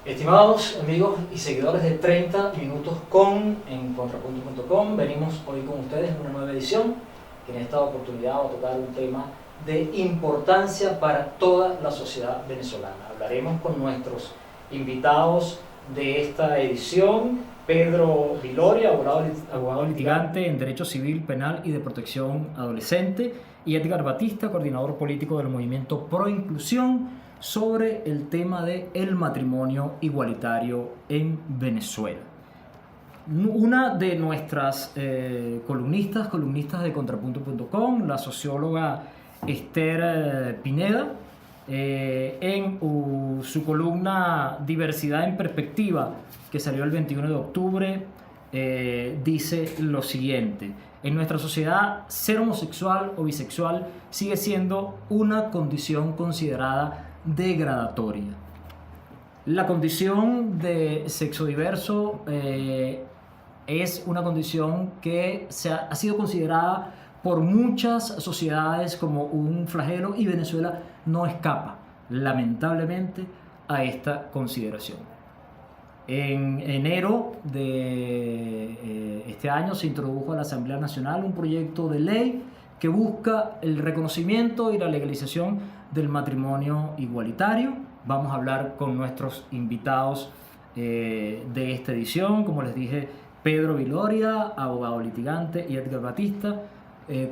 Estimados amigos y seguidores de 30 Minutos en contrapunto.com, venimos hoy con ustedes en una nueva edición que en esta oportunidad va a tocar un tema de importancia para toda la sociedad venezolana. Hablaremos con nuestros invitados de esta edición: Pedro Viloria, abogado litigante en Derecho Civil, Penal y de Protección Adolescente, y Edgar Batista, coordinador político del movimiento Pro Inclusión, sobre el tema del matrimonio igualitario en Venezuela. Una de nuestras columnistas de contrapunto.com, la socióloga Esther Pineda, en su columna Diversidad en Perspectiva, que salió el 21 de octubre, dice lo siguiente: en nuestra sociedad, ser homosexual o bisexual sigue siendo una condición considerada degradatoria. La condición de sexo diverso es una condición que ha sido considerada por muchas sociedades como un flagelo, y Venezuela no escapa, lamentablemente, a esta consideración. En enero de este año se introdujo a la Asamblea Nacional un proyecto de ley que busca el reconocimiento y la legalización del matrimonio igualitario. Vamos a hablar con nuestros invitados de esta edición, como les dije: Pedro Viloria, abogado litigante, y Edgar Batista,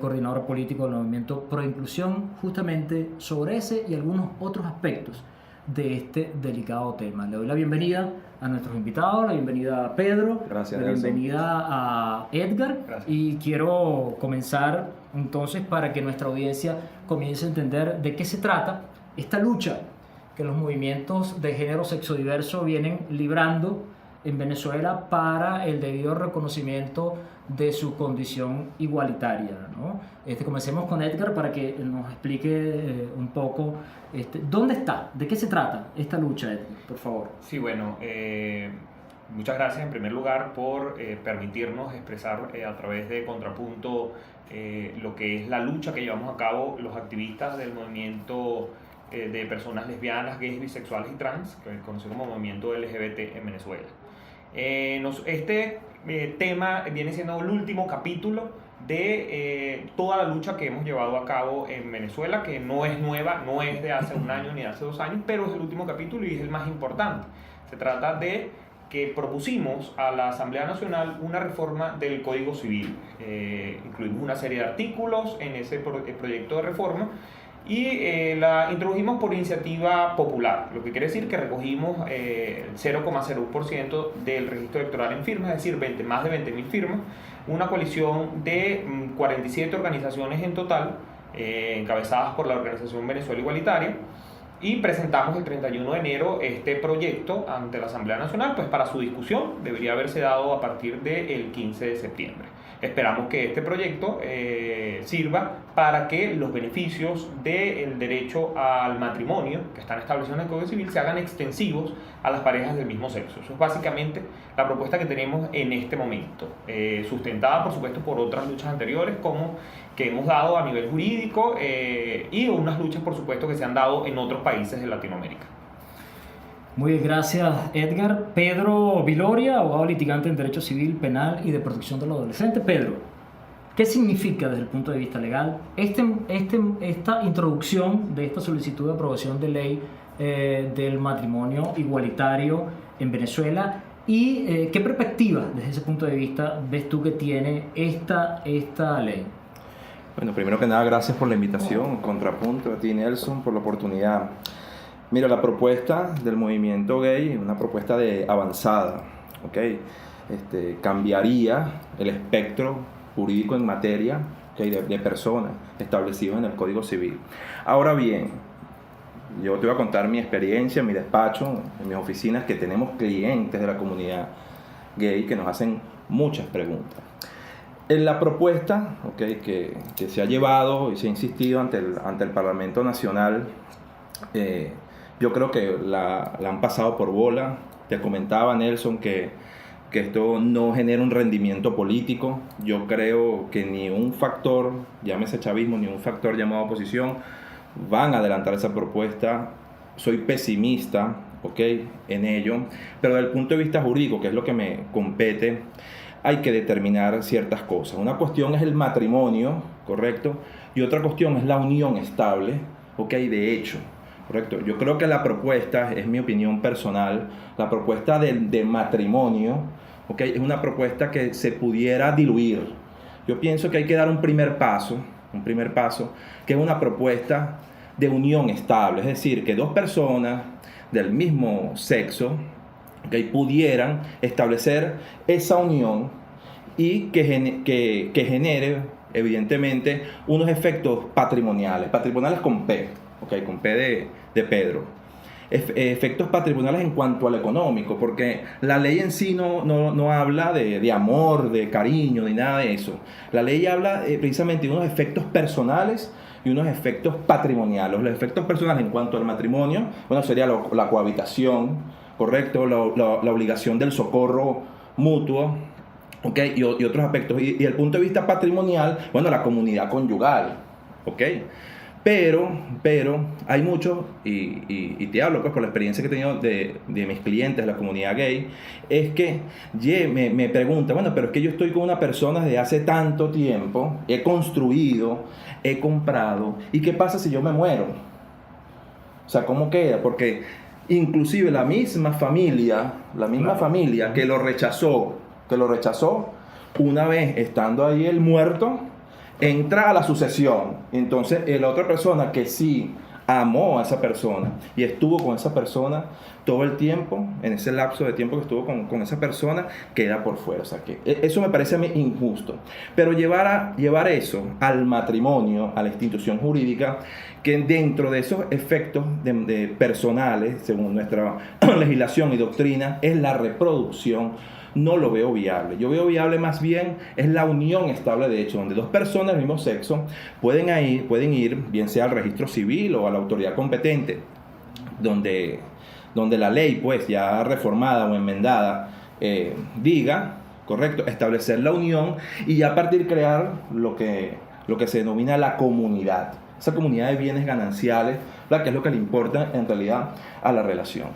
coordinador político del movimiento Pro Inclusión, justamente sobre ese y algunos otros aspectos de este delicado tema. Le doy la bienvenida a nuestros invitados, la bienvenida a Pedro. Gracias, la bienvenida a Edgar. Gracias. Y quiero comenzar entonces para que nuestra audiencia comience a entender de qué se trata esta lucha que los movimientos de género sexodiverso vienen librando en Venezuela para el debido reconocimiento de su condición igualitaria, ¿no? Comencemos con Edgar para que nos explique un poco dónde está, de qué se trata esta lucha, Edgar, por favor. Sí, bueno, muchas gracias en primer lugar por permitirnos expresar a través de Contrapunto lo que es la lucha que llevamos a cabo los activistas del movimiento de personas lesbianas, gays, bisexuales y trans, que es conocido como movimiento LGBT en Venezuela. Este tema viene siendo el último capítulo de toda la lucha que hemos llevado a cabo en Venezuela, que no es nueva, no es de hace un año ni de hace 2 años, pero es el último capítulo y es el más importante. Se trata de que propusimos a la Asamblea Nacional una reforma del Código Civil. Incluimos una serie de artículos en ese proyecto de reforma y la introdujimos por iniciativa popular, lo que quiere decir que recogimos el 0,01% del registro electoral en firmas, es decir, más de 20.000 firmas, una coalición de 47 organizaciones en total, encabezadas por la Organización Venezuela Igualitaria, y presentamos el 31 de enero este proyecto ante la Asamblea Nacional, pues para su discusión debería haberse dado a partir del 15 de septiembre. Esperamos que este proyecto sirva para que los beneficios del derecho al matrimonio que están establecidos en el Código Civil se hagan extensivos a las parejas del mismo sexo. Eso es básicamente la propuesta que tenemos en este momento, sustentada por supuesto por otras luchas anteriores que hemos dado a nivel jurídico y unas luchas por supuesto que se han dado en otros países de Latinoamérica. Muy bien, gracias Edgar. Pedro Viloria, abogado litigante en Derecho Civil, Penal y de Protección de los Adolescentes. Pedro, ¿qué significa desde el punto de vista legal esta introducción de esta solicitud de aprobación de ley del matrimonio igualitario en Venezuela? ¿Y qué perspectiva desde ese punto de vista ves tú que tiene esta ley? Bueno, primero que nada, gracias por la invitación, Contrapunto, a ti Nelson, por la oportunidad. Mira, la propuesta del movimiento gay es una propuesta avanzada, ¿ok? Cambiaría el espectro jurídico en materia, ¿okay? de personas establecido en el Código Civil. Ahora bien, yo te voy a contar mi experiencia en mi despacho, en mis oficinas, que tenemos clientes de la comunidad gay que nos hacen muchas preguntas. En la propuesta, ¿okay? que se ha llevado y se ha insistido ante el Parlamento Nacional, yo creo que la han pasado por bola. Te comentaba, Nelson, que esto no genera un rendimiento político. Yo creo que ni un factor, llámese chavismo, ni un factor llamado oposición, van a adelantar esa propuesta. Soy pesimista, ¿ok?, en ello, pero desde el punto de vista jurídico, que es lo que me compete, hay que determinar ciertas cosas. Una cuestión es el matrimonio, ¿correcto? Y otra cuestión es la unión estable, ¿ok?, de hecho. Correcto. Yo creo que la propuesta, es mi opinión personal, la propuesta de matrimonio, ¿okay?, es una propuesta que se pudiera diluir. Yo pienso que hay que dar un primer paso, que es una propuesta de unión estable, es decir, que dos personas del mismo sexo, ¿okay?, pudieran establecer esa unión y que genere, evidentemente, unos efectos patrimoniales con P, ¿okay?, con P de Pedro. Efectos patrimoniales en cuanto al económico, porque la ley en sí no habla de amor, de cariño, ni nada de eso. La ley habla precisamente de unos efectos personales y unos efectos patrimoniales. Los efectos personales en cuanto al matrimonio, bueno, sería la cohabitación, ¿correcto? La obligación del socorro mutuo, ¿okay?, y otros aspectos. Y desde el punto de vista patrimonial, bueno, la comunidad conyugal, ¿ok? Pero hay muchos, y te hablo pues por la experiencia que he tenido de mis clientes de la comunidad gay, es que me preguntan, bueno, pero es que yo estoy con una persona desde hace tanto tiempo, he construido, he comprado, ¿y qué pasa si yo me muero? O sea, ¿cómo queda? Porque inclusive la misma familia que lo rechazó, una vez estando ahí el muerto, entra a la sucesión. Entonces la otra persona que sí amó a esa persona y estuvo con esa persona todo el tiempo, en ese lapso de tiempo que estuvo con esa persona, queda por fuera. O sea, que eso me parece a mí injusto. Pero llevar eso al matrimonio, a la institución jurídica, que dentro de esos efectos de personales, según nuestra legislación y doctrina, es la reproducción, no lo veo viable. Yo veo viable más bien es la unión estable de hecho, donde dos personas del mismo sexo pueden ir, bien sea al registro civil o a la autoridad competente, donde la ley, pues ya reformada o enmendada, diga, correcto, establecer la unión y ya a partir crear lo que se denomina la comunidad, esa comunidad de bienes gananciales, ¿verdad?, que es lo que le importa en realidad a la relación.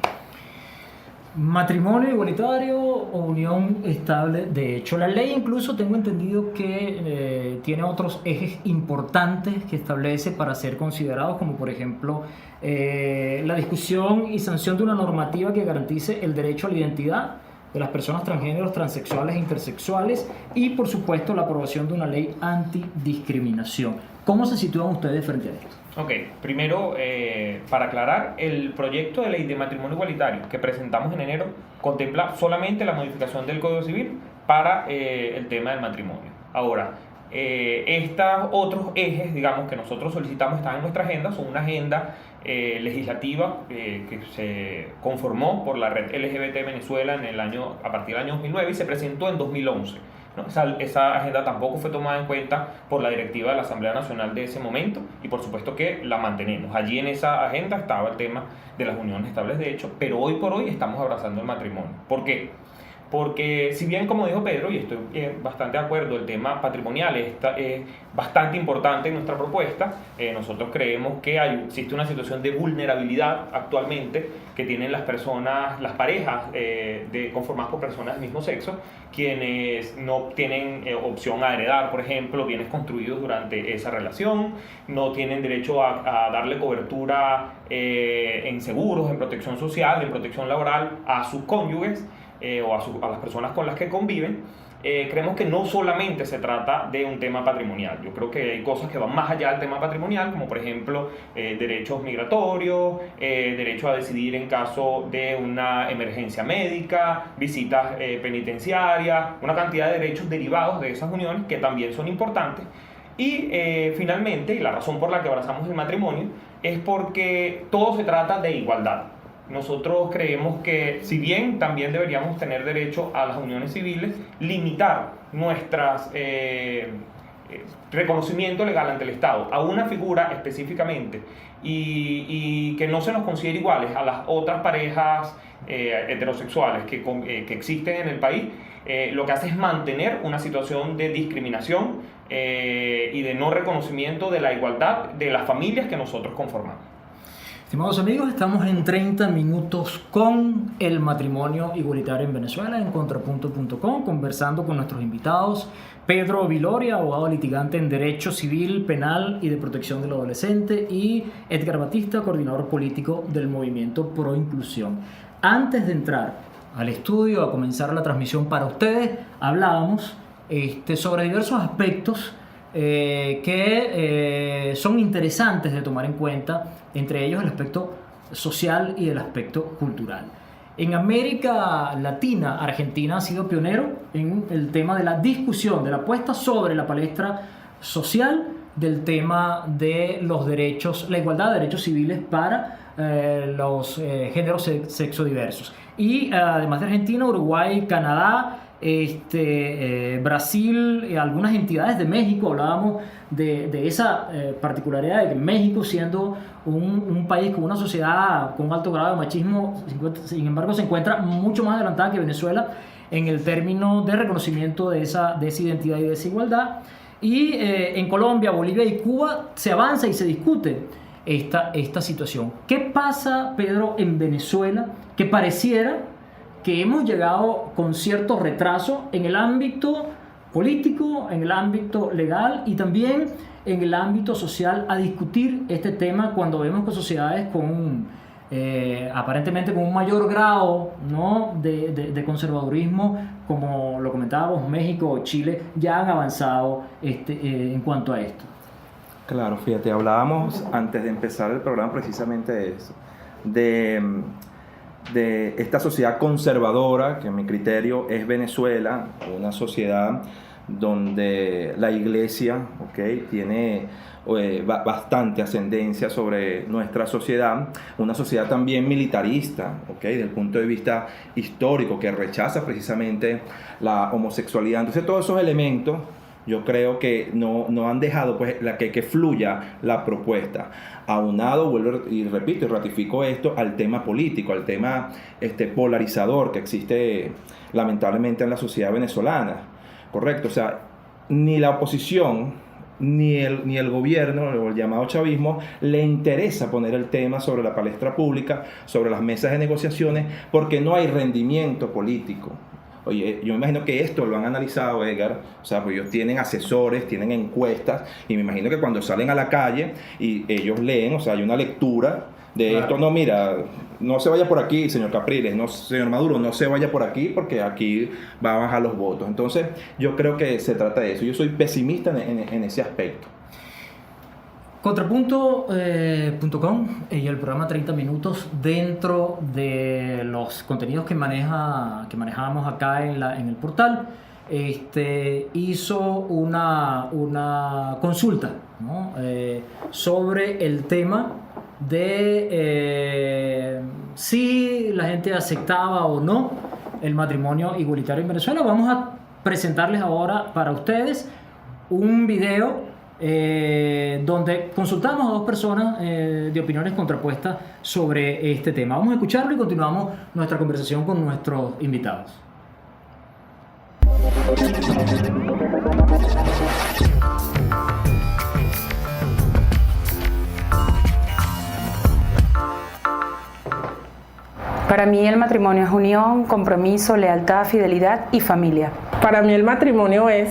Matrimonio igualitario o unión estable. De hecho, la ley incluso tengo entendido que tiene otros ejes importantes que establece para ser considerados, como por ejemplo la discusión y sanción de una normativa que garantice el derecho a la identidad de las personas transgéneros, transexuales e intersexuales y por supuesto la aprobación de una ley antidiscriminación. ¿Cómo se sitúan ustedes frente a esto? Ok, primero, para aclarar, el proyecto de ley de matrimonio igualitario que presentamos en enero contempla solamente la modificación del Código Civil para el tema del matrimonio. Ahora, estos otros ejes, digamos, que nosotros solicitamos están en nuestra agenda, son una agenda legislativa que se conformó por la red LGBT Venezuela a partir del año 2009 y se presentó en 2011. ¿No? Esa agenda tampoco fue tomada en cuenta por la directiva de la Asamblea Nacional de ese momento y por supuesto que la mantenemos. Allí en esa agenda estaba el tema de las uniones estables de hecho, pero hoy por hoy estamos abrazando el matrimonio. ¿Por qué? Porque si bien, como dijo Pedro, y estoy bastante de acuerdo, el tema patrimonial es bastante importante en nuestra propuesta, nosotros creemos que existe una situación de vulnerabilidad actualmente que tienen las parejas conformadas por personas del mismo sexo, quienes no tienen opción a heredar, por ejemplo, bienes construidos durante esa relación, no tienen derecho a darle cobertura en seguros, en protección social, en protección laboral a sus cónyuges, o a las personas con las que conviven. Creemos que no solamente se trata de un tema patrimonial. Yo creo que hay cosas que van más allá del tema patrimonial, como por ejemplo derechos migratorios, derecho a decidir en caso de una emergencia médica, visitas penitenciarias, una cantidad de derechos derivados de esas uniones que también son importantes. Y finalmente, y la razón por la que abrazamos el matrimonio, es porque todo se trata de igualdad. Nosotros creemos que, si bien también deberíamos tener derecho a las uniones civiles, limitar nuestras reconocimiento legal ante el Estado a una figura específicamente y que no se nos considere iguales a las otras parejas heterosexuales que existen en el país, lo que hace es mantener una situación de discriminación y de no reconocimiento de la igualdad de las familias que nosotros conformamos. Estimados amigos, estamos en 30 minutos con el matrimonio igualitario en Venezuela en contrapunto.com, conversando con nuestros invitados: Pedro Viloria, abogado litigante en Derecho Civil, Penal y de Protección del Adolescente, y Edgar Batista, coordinador político del Movimiento Pro Inclusión. Antes de entrar al estudio, a comenzar la transmisión para ustedes, hablábamos sobre diversos aspectos que son interesantes de tomar en cuenta, entre ellos el aspecto social y el aspecto cultural. En América Latina, Argentina ha sido pionero en el tema de la discusión, de la puesta sobre la palestra social del tema de los derechos, la igualdad de derechos civiles para los géneros sexodiversos. Y además de Argentina, Uruguay, Canadá, Brasil, algunas entidades de México. Hablábamos de esa particularidad de que México, siendo un país con una sociedad con un alto grado de machismo, sin embargo se encuentra mucho más adelantada que Venezuela en el término de reconocimiento de esa identidad y desigualdad. Y en Colombia, Bolivia y Cuba se avanza y se discute esta situación. ¿Qué pasa, Pedro, en Venezuela? Que pareciera que hemos llegado con cierto retraso en el ámbito político, en el ámbito legal y también en el ámbito social a discutir este tema, cuando vemos que sociedades con aparentemente con un mayor grado, ¿no?, de conservadurismo, como lo comentábamos, México o Chile, ya han avanzado en cuanto a esto. Claro, fíjate, hablábamos antes de empezar el programa precisamente de eso, de esta sociedad conservadora, que a mi criterio es Venezuela, una sociedad donde la iglesia, tiene bastante ascendencia sobre nuestra sociedad, una sociedad también militarista, desde el punto de vista histórico, que rechaza precisamente la homosexualidad. Entonces todos esos elementos yo creo que no han dejado que fluya la propuesta. Aunado, vuelvo y repito y ratifico esto, al tema político, al tema polarizador que existe lamentablemente en la sociedad venezolana. Correcto, o sea, ni la oposición ni el gobierno, o el llamado chavismo, le interesa poner el tema sobre la palestra pública, sobre las mesas de negociaciones, porque no hay rendimiento político. Oye, yo me imagino que esto lo han analizado, Edgar, o sea, pues ellos tienen asesores, tienen encuestas, y me imagino que cuando salen a la calle y ellos leen, o sea, hay una lectura de claro. Esto, no, mira, no se vaya por aquí, señor Capriles, no, señor Maduro, no se vaya por aquí porque aquí va a bajar los votos. Entonces, yo creo que se trata de eso. Yo soy pesimista en ese aspecto. Contrapunto.com y el programa 30 minutos, dentro de los contenidos que manejábamos acá en el portal, hizo una consulta, ¿no?, sobre el tema de si la gente aceptaba o no el matrimonio igualitario en Venezuela. Vamos a presentarles ahora para ustedes un video donde consultamos a dos personas de opiniones contrapuestas sobre este tema. Vamos a escucharlo y continuamos nuestra conversación con nuestros invitados. Para mí el matrimonio es unión, compromiso, lealtad, fidelidad y familia. Para mí el matrimonio es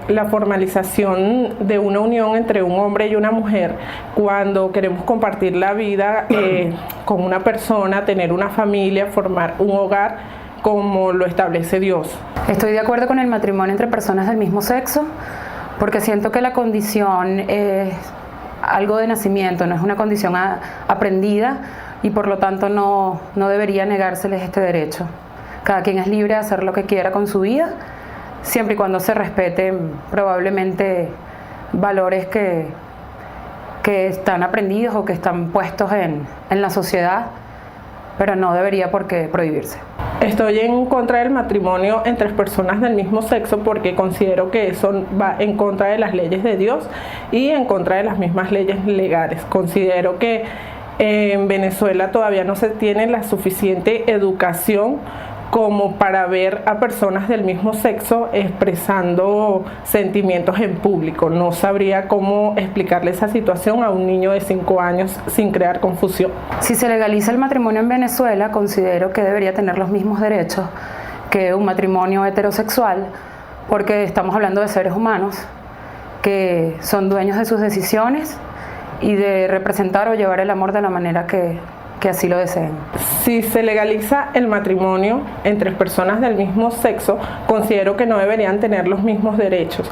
la formalización de una unión entre un hombre y una mujer cuando queremos compartir la vida con una persona, tener una familia, formar un hogar como lo establece Dios. Estoy de acuerdo con el matrimonio entre personas del mismo sexo porque siento que la condición es algo de nacimiento, no es una condición aprendida y por lo tanto no debería negárseles este derecho. Cada quien es libre de hacer lo que quiera con su vida, siempre y cuando se respeten probablemente valores que están aprendidos o que están puestos en la sociedad, pero no debería por qué prohibirse. Estoy en contra del matrimonio entre personas del mismo sexo porque considero que eso va en contra de las leyes de Dios y en contra de las mismas leyes legales. Considero que en Venezuela todavía no se tiene la suficiente educación como para ver a personas del mismo sexo expresando sentimientos en público. No sabría cómo explicarle esa situación a un niño de 5 años sin crear confusión. Si se legaliza el matrimonio en Venezuela, considero que debería tener los mismos derechos que un matrimonio heterosexual, porque estamos hablando de seres humanos que son dueños de sus decisiones y de representar o llevar el amor de la manera que así lo deseen. Si se legaliza el matrimonio entre personas del mismo sexo, considero que no deberían tener los mismos derechos,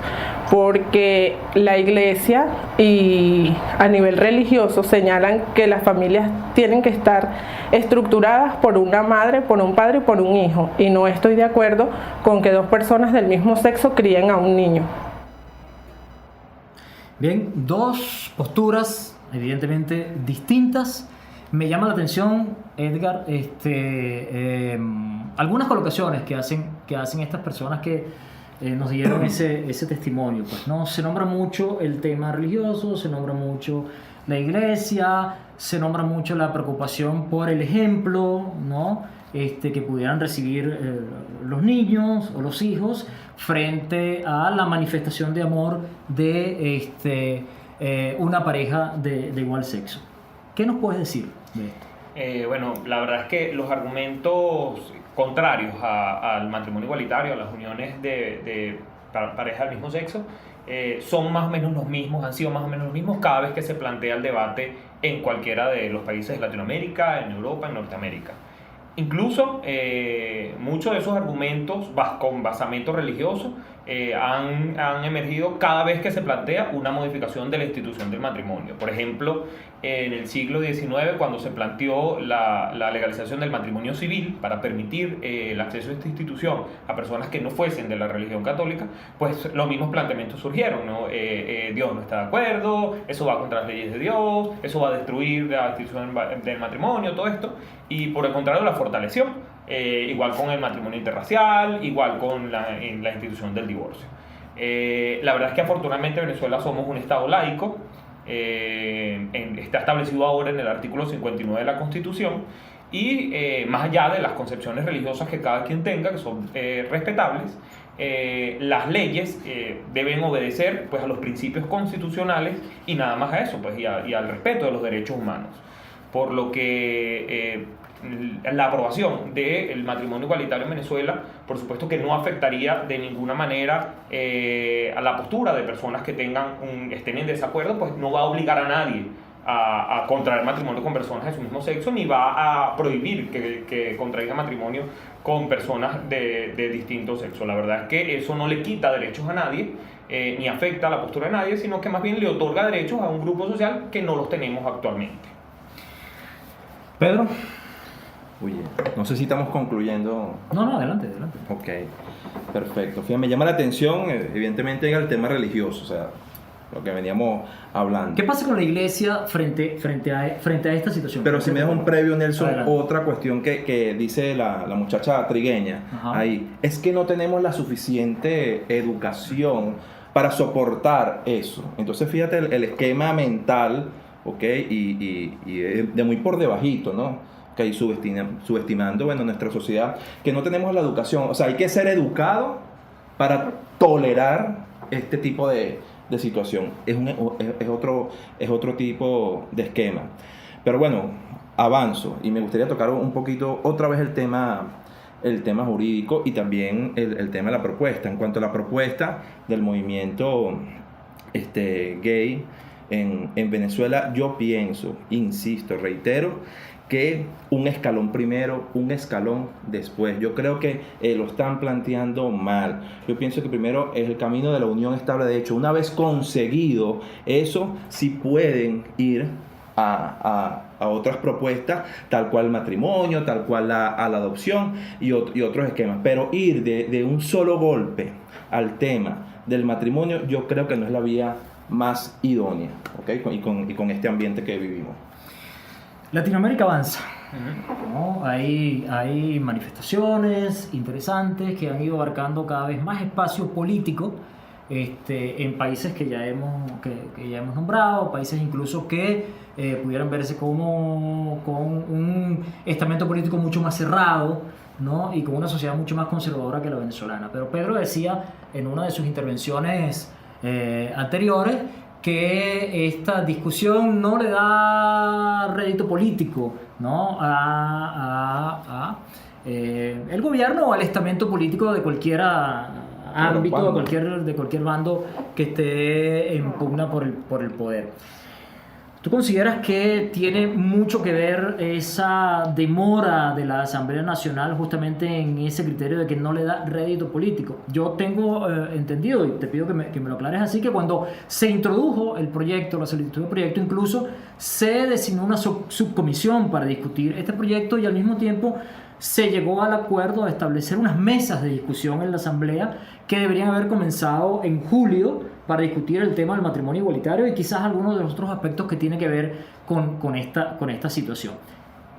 porque la iglesia y a nivel religioso señalan que las familias tienen que estar estructuradas por una madre, por un padre y por un hijo, y no estoy de acuerdo con que 2 personas del mismo sexo críen a un niño. Bien, 2 posturas evidentemente distintas. Me llama la atención, Edgar, algunas colocaciones que hacen estas personas que nos dieron ese testimonio. Pues, ¿no? Se nombra mucho el tema religioso, se nombra mucho la iglesia, se nombra mucho la preocupación por el ejemplo, ¿no? Que pudieran recibir los niños o los hijos frente a la manifestación de amor de una pareja de igual sexo. ¿Qué nos puedes decir de esto? Bueno, la verdad es que los argumentos contrarios al matrimonio igualitario, a las uniones de parejas del mismo sexo, son más o menos los mismos, han sido más o menos los mismos cada vez que se plantea el debate en cualquiera de los países de Latinoamérica, en Europa, en Norteamérica. Incluso muchos de esos argumentos con basamento religioso han emergido cada vez que se plantea una modificación de la institución del matrimonio. Por ejemplo, en el siglo XIX, cuando se planteó la legalización del matrimonio civil para permitir el acceso a esta institución a personas que no fuesen de la religión católica, pues los mismos planteamientos surgieron, ¿no? Dios no está de acuerdo, eso va contra las leyes de Dios, eso va a destruir la institución del matrimonio, todo esto, y por el contrario la fortaleció, igual con el matrimonio interracial, igual con la institución del divorcio. La verdad es que afortunadamente en Venezuela somos un estado laico, está establecido ahora en el artículo 59 de la Constitución, y más allá de las concepciones religiosas que cada quien tenga, que son respetables, las leyes deben obedecer, pues, a los principios constitucionales y nada más a eso, pues, y al respeto de los derechos humanos. Por lo que la aprobación del matrimonio igualitario en Venezuela, por supuesto que no afectaría de ninguna manera a la postura de personas que estén en desacuerdo, pues no va a obligar a nadie a contraer matrimonio con personas de su mismo sexo, ni va a prohibir que contraiga matrimonio con personas de distinto sexo. La verdad es que eso no le quita derechos a nadie, ni afecta a la postura de nadie, sino que más bien le otorga derechos a un grupo social que no los tenemos actualmente. Pedro. Oye, no sé si estamos concluyendo. No, adelante. Ok, perfecto. Fíjate, me llama la atención, evidentemente, el tema religioso, o sea, lo que veníamos hablando. ¿Qué pasa con la iglesia frente a esta situación? Pero si me das un previo, Nelson, adelante. otra cuestión que dice la muchacha trigueña, Ajá. ahí, es que no tenemos la suficiente educación para soportar eso. Entonces, fíjate el esquema mental, ¿ok? Y de muy por debajito, ¿no? Que hay subestimando, bueno, nuestra sociedad, que no tenemos la educación. O sea, hay que ser educado para tolerar este tipo de situación. Es otro tipo de esquema. Pero bueno, avanzo y me gustaría tocar un poquito otra vez el tema jurídico y también el tema de la propuesta. En cuanto a la propuesta del movimiento gay en Venezuela, yo pienso, insisto, reitero, que un escalón primero, un escalón después. Yo creo que lo están planteando mal. Yo pienso que primero es el camino de la unión estable. De hecho, una vez conseguido eso, sí pueden ir a otras propuestas, tal cual el matrimonio, tal cual a la adopción y otros esquemas. Pero ir de un solo golpe al tema del matrimonio, yo creo que no es la vía más idónea, ¿okay? Y con este ambiente que vivimos. Latinoamérica avanza. ¿no? Hay manifestaciones interesantes que han ido abarcando cada vez más espacio político en países que ya hemos nombrado, países incluso que pudieran verse como con un estamento político mucho más cerrado, ¿no? Y con una sociedad mucho más conservadora que la venezolana. Pero Pedro decía en una de sus intervenciones anteriores que esta discusión no le da rédito político, ¿no? El gobierno o al estamento político de cualquier ámbito, de cualquier bando que esté en pugna por el poder. ¿Tú consideras que tiene mucho que ver esa demora de la Asamblea Nacional justamente en ese criterio de que no le da rédito político? Yo tengo entendido, y te pido que me lo aclares así, que cuando se introdujo el proyecto, la solicitud de proyecto, incluso se designó una subcomisión para discutir este proyecto y al mismo tiempo se llegó al acuerdo de establecer unas mesas de discusión en la Asamblea que deberían haber comenzado en julio para discutir el tema del matrimonio igualitario y quizás algunos de los otros aspectos que tienen que ver con esta situación.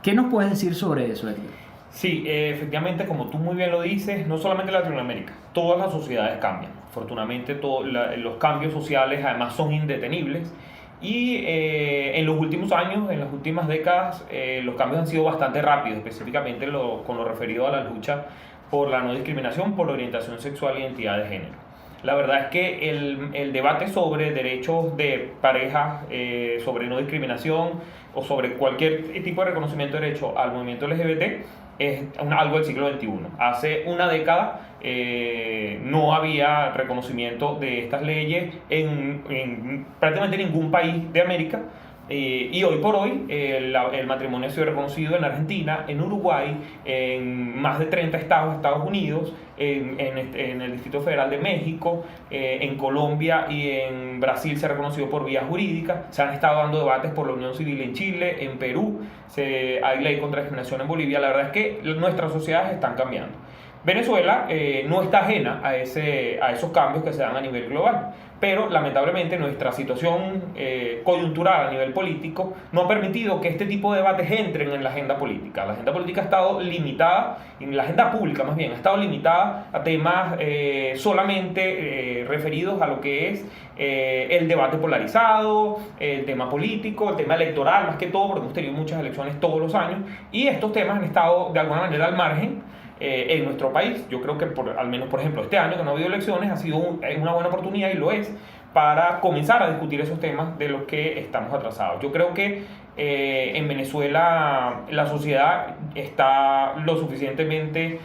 ¿Qué nos puedes decir sobre eso, Edgar? Sí, efectivamente, como tú muy bien lo dices, no solamente en Latinoamérica, todas las sociedades cambian. Afortunadamente, los cambios sociales además son indetenibles y en los últimos años, en las últimas décadas, los cambios han sido bastante rápidos, específicamente con lo referido a la lucha por la no discriminación, por la orientación sexual e identidad de género. La verdad es que el debate sobre derechos de pareja, sobre no discriminación o sobre cualquier tipo de reconocimiento de derecho al movimiento LGBT es algo del siglo XXI. Hace una década no había reconocimiento de estas leyes en prácticamente ningún país de América. Y hoy por hoy el matrimonio ha sido reconocido en Argentina, en Uruguay, en más de 30 estados de Estados Unidos, en el Distrito Federal de México, en Colombia y en Brasil se ha reconocido por vía jurídica. Se han estado dando debates por la unión civil en Chile, en Perú, hay ley contra discriminación en Bolivia. La verdad es que nuestras sociedades están cambiando. Venezuela no está ajena a esos cambios que se dan a nivel global, pero lamentablemente nuestra situación coyuntural a nivel político no ha permitido que este tipo de debates entren en la agenda política. La agenda política ha estado limitada, en la agenda pública más bien, ha estado limitada a temas solamente referidos a lo que es el debate polarizado, el tema político, el tema electoral, más que todo, porque hemos tenido muchas elecciones todos los años, y estos temas han estado de alguna manera al margen en nuestro país. Yo creo que al menos por ejemplo este año que no ha habido elecciones ha sido una buena oportunidad, y lo es, para comenzar a discutir esos temas de los que estamos atrasados. Yo creo que en Venezuela la sociedad está lo suficientemente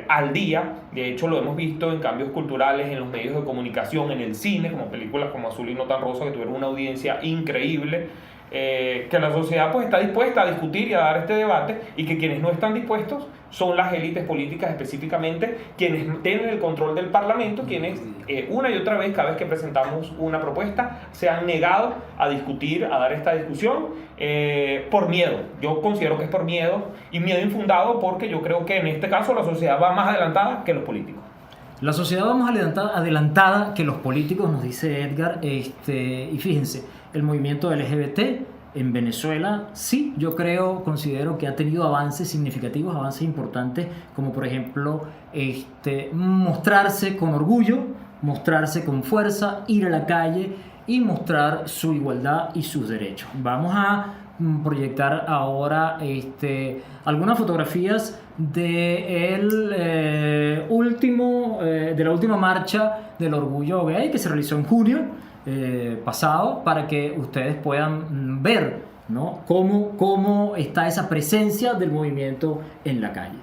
al día. De hecho lo hemos visto en cambios culturales, en los medios de comunicación, en el cine, como películas como Azul y no tan rosa, que tuvieron una audiencia increíble. Que la sociedad pues está dispuesta a discutir y a dar este debate, y que quienes no están dispuestos son las élites políticas, específicamente quienes tienen el control del Parlamento, quienes una y otra vez, cada vez que presentamos una propuesta, se han negado a discutir, a dar esta discusión por miedo. Yo considero que es por miedo, y miedo infundado, porque yo creo que en este caso la sociedad va más adelantada que los políticos. La sociedad va más adelantada que los políticos, nos dice Edgar, y fíjense, el movimiento LGBT en Venezuela, sí, yo considero que ha tenido avances significativos, avances importantes, como por ejemplo mostrarse con orgullo, mostrarse con fuerza, ir a la calle y mostrar su igualdad y sus derechos. Vamos a proyectar ahora algunas fotografías de la última marcha del orgullo gay que se realizó en junio pasado, para que ustedes puedan ver, ¿no?, cómo está esa presencia del movimiento en la calle.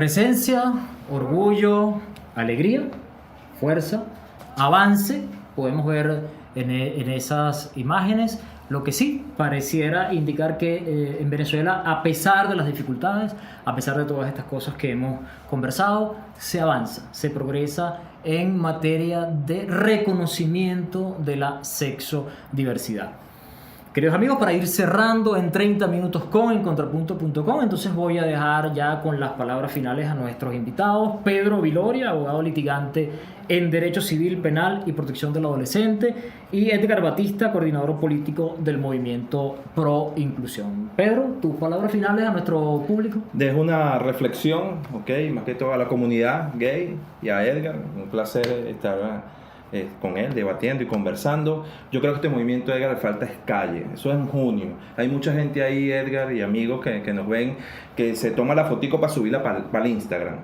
Presencia, orgullo, alegría, fuerza, avance, podemos ver en esas imágenes. Lo que sí pareciera indicar que en Venezuela, a pesar de las dificultades, a pesar de todas estas cosas que hemos conversado, se avanza, se progresa en materia de reconocimiento de la sexodiversidad. Queridos amigos, para ir cerrando en 30 minutos con en contrapunto.com, entonces voy a dejar ya con las palabras finales a nuestros invitados. Pedro Viloria, abogado litigante en Derecho Civil, Penal y Protección del Adolescente, y Edgar Batista, coordinador político del Movimiento Pro Inclusión. Pedro, tus palabras finales a nuestro público. Dejo una reflexión, más que todo a la comunidad gay y a Edgar. Un placer estar con él, debatiendo y conversando. Yo creo que este movimiento, Edgar, le falta es calle. Eso es en junio. Hay mucha gente ahí, Edgar, y amigos que nos ven, que se toma la fotico para subirla para el Instagram,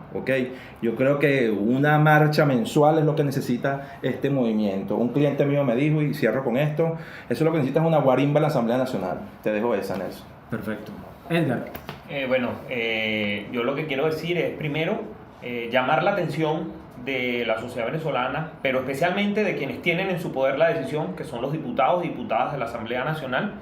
Yo creo que una marcha mensual es lo que necesita este movimiento. Un cliente mío me dijo, y cierro con esto, eso es lo que necesita, es una guarimba en la Asamblea Nacional. Te dejo esa, Nelson. Perfecto. Edgar. Yo lo que quiero decir es, primero, llamar la atención de la sociedad venezolana, pero especialmente de quienes tienen en su poder la decisión, que son los diputados y diputadas de la Asamblea Nacional,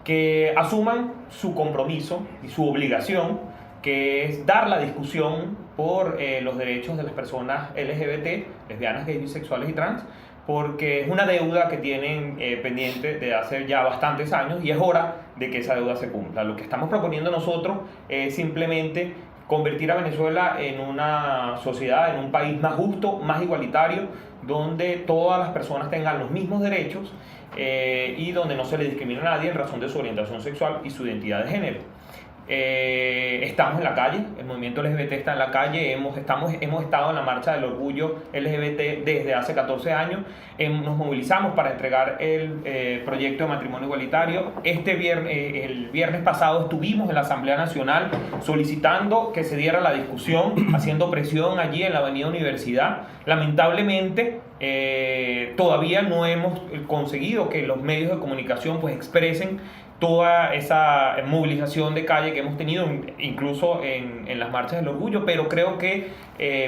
que asuman su compromiso y su obligación, que es dar la discusión por los derechos de las personas LGBT, lesbianas, gays, bisexuales y trans, porque es una deuda que tienen pendiente de hace ya bastantes años y es hora de que esa deuda se cumpla. Lo que estamos proponiendo nosotros es simplemente convertir a Venezuela en una sociedad, en un país más justo, más igualitario, donde todas las personas tengan los mismos derechos y donde no se le discrimina a nadie en razón de su orientación sexual y su identidad de género. Estamos en la calle, el movimiento LGBT está en la calle, hemos estado en la marcha del orgullo LGBT desde hace 14 años, nos movilizamos para entregar el proyecto de matrimonio igualitario. El viernes pasado estuvimos en la Asamblea Nacional solicitando que se diera la discusión, haciendo presión allí en la Avenida Universidad. Lamentablemente todavía no hemos conseguido que los medios de comunicación pues expresen toda esa movilización de calle que hemos tenido, incluso en las marchas del orgullo, pero creo que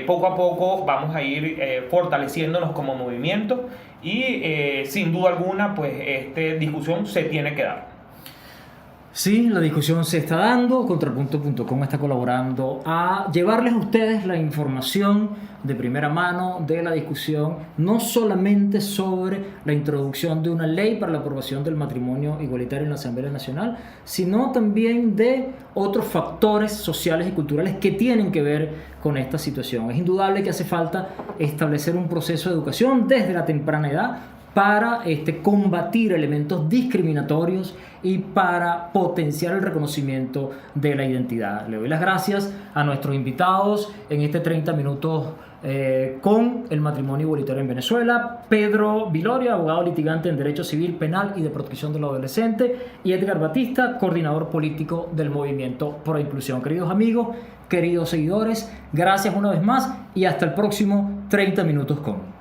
poco a poco vamos a ir fortaleciéndonos como movimiento y sin duda alguna pues esta discusión se tiene que dar. Sí, la discusión se está dando, contrapunto.com está colaborando a llevarles a ustedes la información de primera mano de la discusión, no solamente sobre la introducción de una ley para la aprobación del matrimonio igualitario en la Asamblea Nacional, sino también de otros factores sociales y culturales que tienen que ver con esta situación. Es indudable que hace falta establecer un proceso de educación desde la temprana edad para combatir elementos discriminatorios y para potenciar el reconocimiento de la identidad. Le doy las gracias a nuestros invitados en 30 minutos con el matrimonio igualitario en Venezuela: Pedro Viloria, abogado litigante en Derecho Civil, Penal y de Protección del Adolescente, y Edgar Batista, coordinador político del Movimiento Pro Inclusión. Queridos amigos, queridos seguidores, gracias una vez más y hasta el próximo 30 minutos con.